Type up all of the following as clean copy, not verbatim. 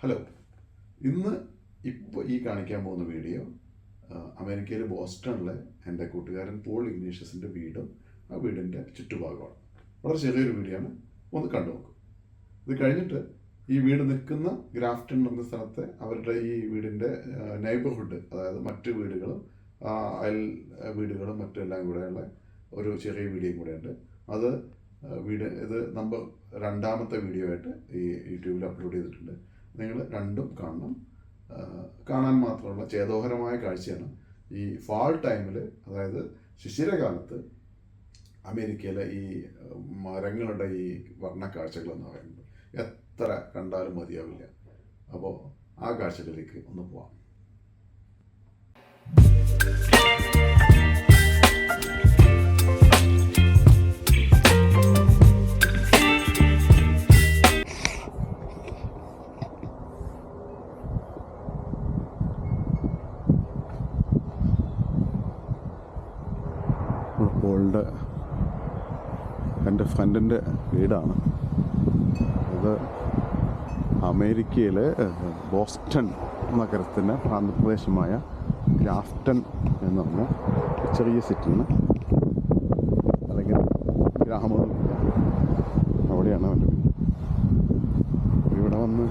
Hello, ഇന്ന് ഇപ്പോൾ ഈ കാണിക്കാൻ പോകുന്ന വീഡിയോ അമേരിക്കയിലെ ബോസ്റ്റണിലെ എൻ്റെ കൂട്ടുകാരൻ പോൾ ഇഗ്നേഷ്യസിൻ്റെ വീടും ആ വീടിൻ്റെ ചുറ്റുഭാഗമാണ്. വളരെ ചെറിയൊരു വീഡിയോ ആണ്, ഒന്ന് കണ്ടു നോക്കും. ഇത് കഴിഞ്ഞിട്ട് ഈ വീട് നിൽക്കുന്ന ഗ്രാഫ്റ്റൺ എന്ന സ്ഥലത്തെ അവരുടെ ഈ വീടിൻ്റെ നെയ്ബർഹുഡ്, അതായത് മറ്റു വീടുകളും അയൽ വീടുകളും മറ്റും എല്ലാം കൂടെയുള്ള ഒരു ചെറിയ വീഡിയോയും കൂടെയുണ്ട്. അത് ഇത് നമ്പർ 2ാമത്തെ വീഡിയോ ആയിട്ട് ഈ യൂട്യൂബിൽ അപ്ലോഡ് ചെയ്തിട്ടുണ്ട്. നിങ്ങൾ രണ്ടും കാണണം. കാണാൻ മാത്രമുള്ള ചേതോഹരമായ കാഴ്ചയാണ്. ഈ ഫാൾ ടൈമിൽ, അതായത് ശിശിരകാലത്ത് അമേരിക്കയിലെ ഈ മരങ്ങളുടെ ഈ വർണ്ണക്കാഴ്ചകളെന്ന് പറയുന്നത് എത്ര കണ്ടാലും മതിയാവില്ല. അപ്പോൾ ആ കാഴ്ചകളിലേക്ക് ഒന്ന് പോവാം. പോളിൻ്റെ എൻ്റെ ഫ്രണ്ടിൻ്റെ വീടാണ് ഇത്. അമേരിക്കയിലെ ബോസ്റ്റൺ നഗരത്തിൻ്റെ പ്രാന്തപ്രദേശമായ ഗ്രാഫ്റ്റൺ എന്ന് പറഞ്ഞ ചെറിയ സിറ്റിയാണ്, അല്ലെങ്കിൽ ഗ്രാമമൊന്നുമില്ല, അവിടെയാണ് അവൻ്റെ വീട്. ഇവിടെ വന്ന്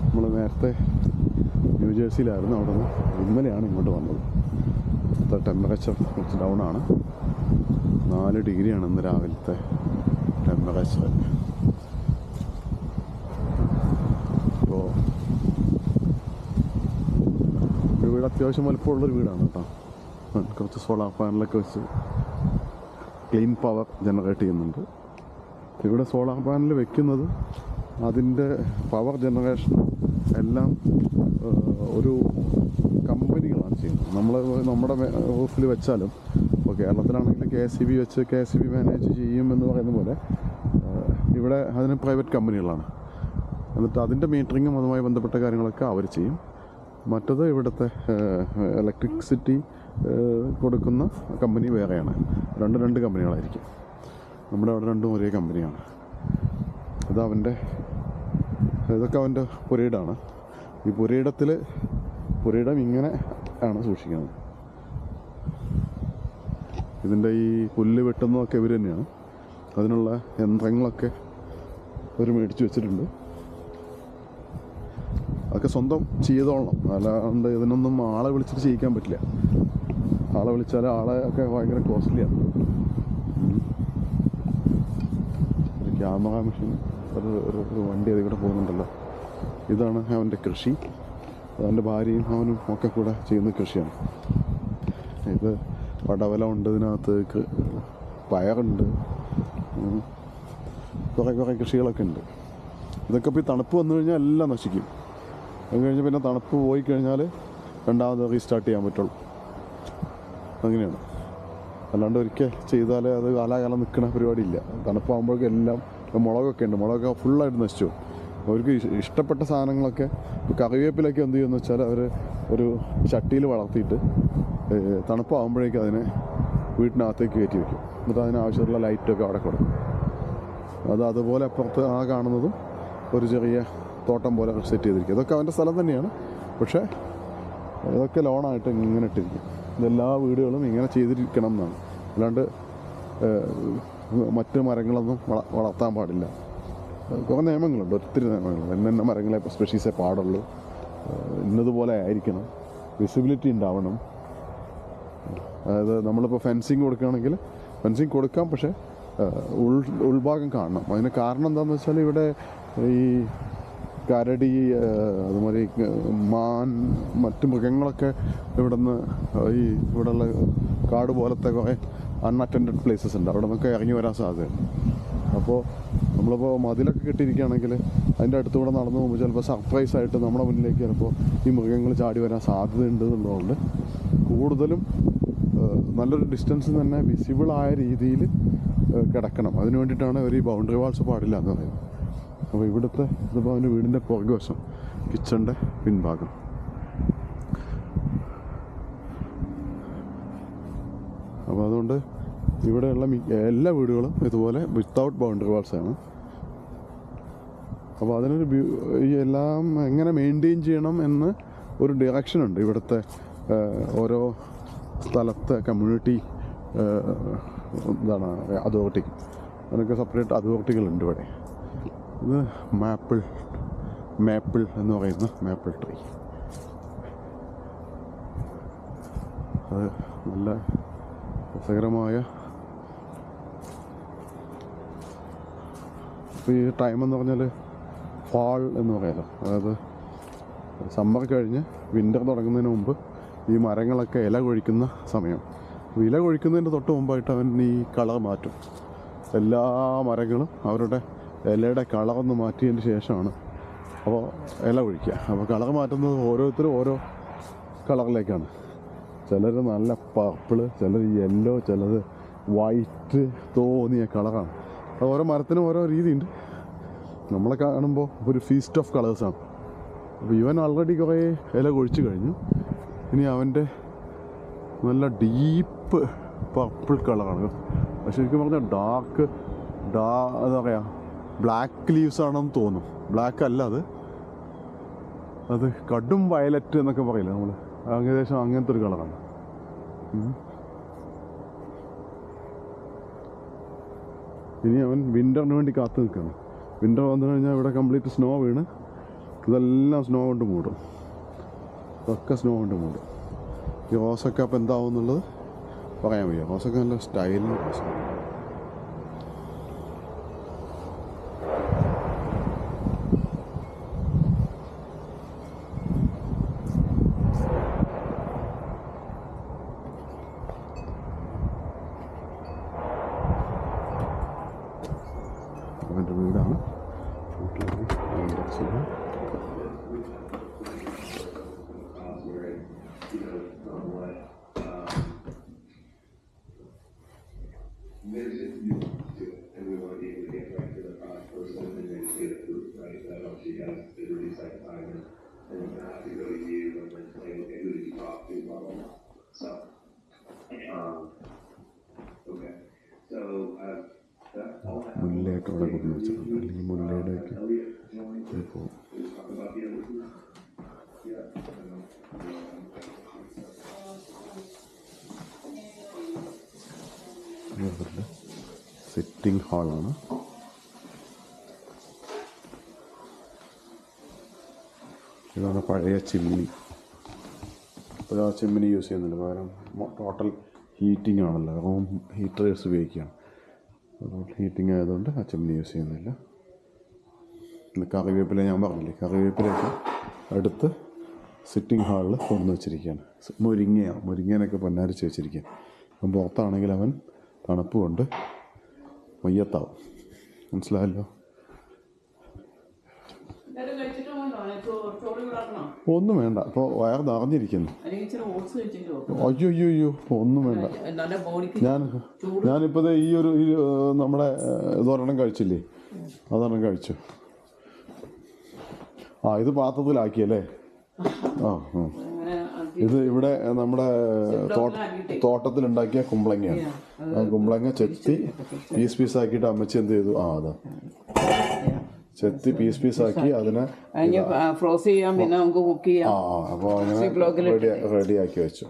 നമ്മൾ നേരത്തെ ന്യൂജേഴ്സിയിലായിരുന്നു, അവിടെ നിന്ന് ഇന്നലെയാണ് ഇങ്ങോട്ട് വന്നത്. ടെമ്പറേച്ചർ കുറച്ച് ഡൗൺ ആണ്, 4 ഡിഗ്രിയാണ് ഇന്ന് രാവിലത്തെ ടെമ്പറേച്ചർ. അപ്പോൾ വീട് അത്യാവശ്യം വലുപ്പമുള്ളൊരു വീടാണ് കേട്ടോ. കുറച്ച് സോളാർ പാനലൊക്കെ വെച്ച് ക്ലീൻ പവർ ജനറേറ്റ് ചെയ്യുന്നുണ്ട്. ഇവിടെ സോളാർ പാനൽ വെക്കുന്നത് അതിൻ്റെ പവർ ജനറേഷൻ എല്ലാം ഒരു കമ്പനികളാണ് ചെയ്യുന്നത്. നമ്മുടെ റൂഫിൽ വെച്ചാലും, ഇപ്പോൾ കേരളത്തിലാണെങ്കിൽ KSEB വെച്ച് KSEB മാനേജ് ചെയ്യും എന്ന് പറയുന്ന പോലെ ഇവിടെ അതിന് പ്രൈവറ്റ് കമ്പനികളാണ്. എന്നിട്ട് അതിൻ്റെ മീറ്ററിങ്ങും അതുമായി ബന്ധപ്പെട്ട കാര്യങ്ങളൊക്കെ അവർ ചെയ്യും. മറ്റത് ഇവിടുത്തെ ഇലക്ട്രിസിറ്റി കൊടുക്കുന്ന കമ്പനി വേറെയാണ്. രണ്ട് കമ്പനികളായിരിക്കും. നമ്മുടെ അവിടെ രണ്ടും ഒരേ കമ്പനിയാണ്. ഇതൊക്കെ അവൻ്റെ പുരയിടമാണ്. ഈ പുരയിടം ഇങ്ങനെ ആണ് സൂക്ഷിക്കുന്നത്. ഇതിൻ്റെ ഈ പുല്ല് വെട്ടുന്നതൊക്കെ ഇവർ തന്നെയാണ്. അതിനുള്ള യന്ത്രങ്ങളൊക്കെ ഇവർ മേടിച്ച് വെച്ചിട്ടുണ്ട്. അതൊക്കെ സ്വന്തം ചെയ്തോളണം, അല്ലാണ്ട് ഇതിനൊന്നും ആളെ വിളിച്ചിട്ട് ചെയ്യിക്കാൻ പറ്റില്ല. ആളെ വിളിച്ചാൽ ആളെ ഒക്കെ ഭയങ്കര കോസ്റ്റ്ലിയാണ്. ഒരു ക്യാമറ മെഷീൻ, ഒരു വണ്ടി അതിൽ കൂടെ പോകുന്നുണ്ടല്ലോ. ഇതാണ് അവൻ്റെ കൃഷി. അവൻ്റെ ഭാര്യയും അവനും ഒക്കെ കൂടെ ചെയ്യുന്ന കൃഷിയാണ്. ഇത് പടവലമുണ്ട്, ഇതിനകത്ത് പയറുണ്ട്, കുറേ കൃഷികളൊക്കെ ഉണ്ട്. ഇതൊക്കെ ഇപ്പോൾ ഈ തണുപ്പ് വന്നു കഴിഞ്ഞാൽ എല്ലാം നശിക്കും. അത് കഴിഞ്ഞ് പിന്നെ തണുപ്പ് പോയി കഴിഞ്ഞാൽ രണ്ടാമത് റീസ്റ്റാർട്ട് ചെയ്യാൻ പറ്റുള്ളൂ. അങ്ങനെയാണ്. അല്ലാണ്ട് ഒരിക്കൽ ചെയ്താൽ അത് കാലാകാലം നിൽക്കുന്ന പരിപാടിയില്ല. തണുപ്പാകുമ്പോഴേക്കും എല്ലാം, മുളകൊക്കെ ഉണ്ട്, മുളകൊക്കെ ഫുള്ളായിട്ട് നശിച്ചു. അവർക്ക് ഇഷ്ടപ്പെട്ട സാധനങ്ങളൊക്കെ, കറിവേപ്പിലൊക്കെ എന്ത് ചെയ്യുമെന്ന് വെച്ചാൽ അവർ ഒരു ചട്ടിയിൽ വളർത്തിയിട്ട് തണുപ്പാകുമ്പോഴേക്കും അതിനെ വീട്ടിനകത്തേക്ക് കയറ്റി വയ്ക്കും. എന്നിട്ട് അതിനാവശ്യമുള്ള ലൈറ്റൊക്കെ അവിടെ കൊടുക്കും. അതുപോലെ അപ്പുറത്ത് കാണുന്നതും ഒരു ചെറിയ തോട്ടം പോലെ സെറ്റ് ചെയ്തിരിക്കും. ഇതൊക്കെ അവൻ്റെ സ്ഥലം തന്നെയാണ്, പക്ഷേ ഇതൊക്കെ ലോണായിട്ട് ഇങ്ങനെ ഇട്ടിരിക്കും. ഇതെല്ലാ വീടുകളും ഇങ്ങനെ ചെയ്തിരിക്കണം എന്നാണ്. അല്ലാണ്ട് മറ്റ് മരങ്ങളൊന്നും വളർത്താൻ പാടില്ല. കുറേ നിയമങ്ങളുണ്ട്, ഒത്തിരി നിയമങ്ങളുണ്ട്. ഇന്ന മരങ്ങളെ സ്പെഷീസേ പാടുള്ളൂ, ഇന്നതുപോലെ ആയിരിക്കണം, വിസിബിലിറ്റി ഉണ്ടാവണം. അതായത് നമ്മളിപ്പോൾ ഫെൻസിങ് കൊടുക്കുകയാണെങ്കിൽ ഫെൻസിങ് കൊടുക്കാം, പക്ഷേ ഉൾഭാഗം കാണണം. അതിന് കാരണം എന്താണെന്ന് വെച്ചാൽ ഇവിടെ ഈ കരടി, അതുമാതിരി മാൻ, മറ്റ് മൃഗങ്ങളൊക്കെ ഇവിടുന്ന് ഇവിടെയുള്ള കാട് പോലത്തെ കുറേ അൺഅറ്റൻഡഡ് പ്ലേസസ് ഉണ്ട്, അവിടെ നിന്നൊക്കെ ഇറങ്ങി വരാൻ സാധ്യതയുണ്ട്. അപ്പോൾ നമ്മളിപ്പോൾ മതിലൊക്കെ കെട്ടിയിരിക്കുകയാണെങ്കിൽ അതിൻ്റെ അടുത്തുകൂടെ നടന്നു പോകുമ്പോൾ ചിലപ്പോൾ സർപ്രൈസായിട്ട് നമ്മുടെ മുന്നിലേക്ക് ചിലപ്പോൾ ഈ മൃഗങ്ങൾ ചാടി വരാൻ സാധ്യതയുണ്ട് എന്നുള്ളതുകൊണ്ട് കൂടുതലും നല്ലൊരു ഡിസ്റ്റൻസ് തന്നെ വിസിബിളായ രീതിയിൽ കിടക്കണം. അതിന് വേണ്ടിയിട്ടാണ് അവർ ഈ ബൗണ്ടറി വാൾസ് പാടില്ല എന്ന് പറയുന്നത്. അപ്പോൾ ഇതിപ്പോൾ അവൻ്റെ വീടിൻ്റെ പുറകുവശം, കിച്ചണിൻ്റെ പിൻഭാഗം. അപ്പോൾ അതുകൊണ്ട് ഇവിടെയുള്ള എല്ലാ വീടുകളും ഇതുപോലെ വിത്തൗട്ട് ബൗണ്ടറി വാൾസാണ്. അപ്പോൾ അതിനൊരു ഈ എല്ലാം എങ്ങനെ മെയിൻറ്റെയിൻ ചെയ്യണം എന്ന് ഒരു ഡയറക്ഷൻ ഉണ്ട് ഇവിടുത്തെ ഓരോ സ്ഥലത്തെ കമ്മ്യൂണിറ്റി എന്താണ് അതോറിറ്റി, അതിനൊക്കെ സെപ്പറേറ്റ് അതോറിറ്റികളുണ്ട് ഇവിടെ. ഇത് മാപ്പിൾ എന്ന് പറയുന്ന മാപ്പിൾ ട്രീ. അത് നല്ല രസകരമായ ഇപ്പോൾ ഈ ടൈം എന്ന് പറഞ്ഞാൽ ഫാൾ എന്ന് പറയാമല്ലോ, അതായത് സമ്മർ കഴിഞ്ഞ് വിൻ്റർ തുടങ്ങുന്നതിന് മുമ്പ് ഈ മരങ്ങളൊക്കെ ഇല കൊഴിക്കുന്ന സമയം. ഇല കൊഴിക്കുന്നതിൻ്റെ തൊട്ട് മുമ്പായിട്ട് അവൻ ഈ കളർ മാറ്റും. എല്ലാ മരങ്ങളും അവരുടെ ഇലയുടെ കളറൊന്ന് മാറ്റിയതിന് ശേഷമാണ് അപ്പോൾ ഇല കൊഴിക്കുക. അപ്പോൾ കളർ മാറ്റുന്നത് ഓരോരുത്തരും ഓരോ കളറിലേക്കാണ്. ചിലർ നല്ല പർപ്പിൾ, ചിലർ യെല്ലോ, ചിലത് വൈറ്റ് തോന്നിയ കളറാണ്. അത് ഓരോ മരത്തിനും ഓരോ രീതിയുണ്ട്. നമ്മളെ കാണുമ്പോൾ ഒരു ഫീസ്റ്റ് ഓഫ് കളേഴ്സാണ്. അപ്പോൾ ഇവൻ ആൾറെഡി കുറേ ഇല കൊഴിച്ച് കഴിഞ്ഞു. ഇനി അവൻ്റെ നല്ല ഡീപ്പ് പർപ്പിൾ കളറാണ്. പക്ഷെ ശരിക്കും പറഞ്ഞാൽ എന്താ പറയുക, ബ്ലാക്ക് ലീവ്സ് ആണെന്ന് തോന്നും. ബ്ലാക്ക് അല്ല, അത് കടും വയലറ്റ് എന്നൊക്കെ പറയില്ല നമ്മൾ, ഏകദേശം അങ്ങനത്തെ ഒരു കളറാണ്. ഇനി അവൻ വിൻ്ററിന് വേണ്ടി കാത്തു നിൽക്കുകയാണ്. വിൻ്റർ വന്നു കഴിഞ്ഞാൽ ഇവിടെ കംപ്ലീറ്റ് സ്നോ വീണ് ഇതെല്ലാം സ്നോ കൊണ്ട് മൂടും. ഇതൊക്കെ സ്നോ കൊണ്ട് മൂടും. ഈ റോസൊക്കെ അപ്പോൾ എന്താവും എന്നുള്ളത് പറയാൻ വയ്യ. റോസൊക്കെ നല്ല സ്റ്റൈലിൽ റോസാണ്. അവൻ്റെ വീടാണ്. മുല്ലയൊക്കെ ഇവിടെ കൊണ്ടു വെച്ചിട്ടുണ്ട്. അല്ലെങ്കിൽ മുല്ലയുടെയൊക്കെ ഇപ്പോൾ അവരുടെ സിറ്റിംഗ് ഹാളാണ്. ഇതാണ് പഴയ ചിമ്മിനി. ഇപ്പോൾ ആ ചിമ്മിനി യൂസ് ചെയ്യുന്നില്ല, പകരം ടോട്ടൽ ഹീറ്റിംഗ് ആണല്ലോ, റൂം ഹീറ്റേഴ്സ് ഉപയോഗിക്കുകയാണ്. ഹീറ്റിംഗ് ആയതുകൊണ്ട് ആ ചിമ്മിനി യൂസ് ചെയ്യുന്നില്ല. കറിവേപ്പില ഞാൻ പറഞ്ഞില്ലേ, കറിവേപ്പിലയൊക്കെ അടുത്ത് സിറ്റിംഗ് ഹാളിൽ കൊണ്ടു വെച്ചിരിക്കുകയാണ്. മുരിങ്ങേനൊക്കെ പൊന്നാരിച്ച് വെച്ചിരിക്കുക. അപ്പം പുറത്താണെങ്കിൽ അവൻ തണുപ്പ് കൊണ്ട് മയ്യത്താവും. മനസ്സിലായല്ലോ? ഒന്നും വേണ്ട, ഇപ്പോൾ വയർ നിറഞ്ഞിരിക്കുന്നു. അയ്യോ ഒന്നും വേണ്ട. ഞാനിപ്പോൾ ഈ നമ്മുടെ ഇതൊരെണ്ണം കഴിച്ചില്ലേ, അതൊരെണ്ണം കഴിച്ചു. ഇത് പാത്രത്തിലാക്കിയല്ലേ? ഇത് ഇവിടെ നമ്മുടെ തോട്ടത്തിലുണ്ടാക്കിയ കുമ്പളങ്ങയാണ്. ആ കുമ്പളങ്ങ ചെത്തി പീസാക്കിയിട്ട് അമ്മച്ചി എന്ത് ചെയ്തു? അതാ ചെത്തി പീസാക്കി അതിനെ ഫ്രോസ് ചെയ്യാം, പിന്നെ നമുക്ക് കുക്ക് ചെയ്യാം. അപ്പോൾ അങ്ങനെ റെഡിയാക്കി വെച്ചു.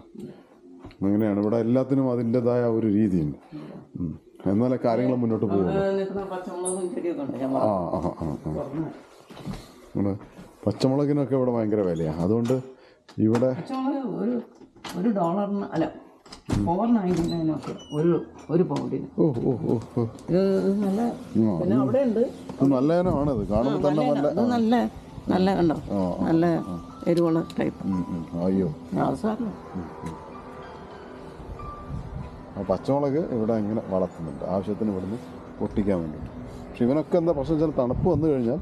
അങ്ങനെയാണ് ഇവിടെ എല്ലാത്തിനും അതിൻ്റെതായ ഒരു രീതിയുണ്ട്. എന്നാലേ കാര്യങ്ങൾ മുന്നോട്ട് പോകുള്ളൂ. പച്ചമുളകിനൊക്കെ ഇവിടെ ഭയങ്കര വിലയാണ്. അതുകൊണ്ട് ഇവിടെ $1 അല്ല $4.99 ഒരു പൗണ്ടിന്. നല്ല പിന്നെ അവിടെ ഉണ്ട് നല്ല ഇനമാണത്. കാണുമ്പോൾ തന്നെ നല്ല കണ്ടോ, നല്ല എരിവുള്ള ടൈപ്പ്. അയ്യോ, സാറിന് പച്ചമുളക് ഇവിടെ ഇങ്ങനെ വളർത്തുന്നുണ്ട് ആവശ്യത്തിന് ഇവിടുന്ന് പൊട്ടിക്കാൻ വേണ്ടിയിട്ട്. പക്ഷെ ഇവനൊക്കെ എന്താ പ്രശ്നം വെച്ചാൽ തണുപ്പ് വന്നു കഴിഞ്ഞാൽ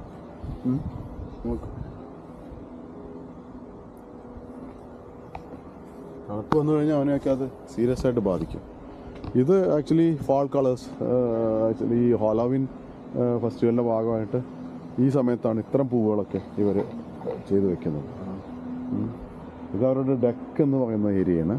അവനെയൊക്കെ അത് സീരിയസ് ആയിട്ട് ബാധിക്കും. ഇത് ആക്ച്വലി ഫാൾ കളേഴ്സ്. ആക്ച്വലി ഈ ഹാലോവിൻ ഫെസ്റ്റിവലിൻ്റെ ഭാഗമായിട്ട് ഈ സമയത്താണ് ഇത്തരം പൂവുകളൊക്കെ ഇവർ ചെയ്തു വെക്കുന്നത്. ഇത് അവരുടെ ഡെക്ക് എന്ന് പറയുന്ന ഏരിയയാണ്.